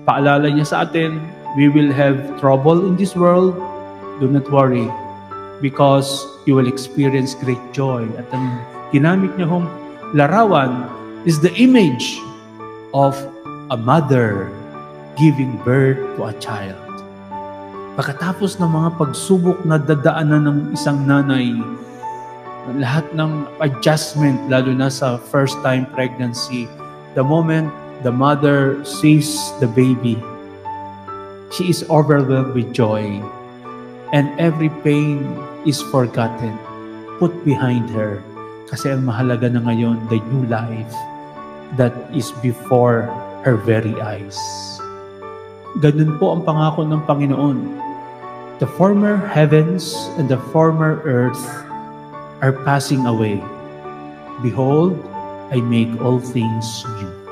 Paalala niya sa atin, we will have trouble in this world. Do not worry, because you will experience great joy. At ang ginamit niya hong larawan is the image of a mother giving birth to a child. Pagkatapos ng mga pagsubok na dadaanan ng isang nanay, lahat ng adjustment, lalo na sa first-time pregnancy, the moment the mother sees the baby, she is overwhelmed with joy, and every pain is forgotten, put behind her, kasi ang mahalaga na ngayon, the new life that is before her very eyes. Ganun po ang pangako ng Panginoon. The former heavens and the former earth are passing away. Behold, I make all things new.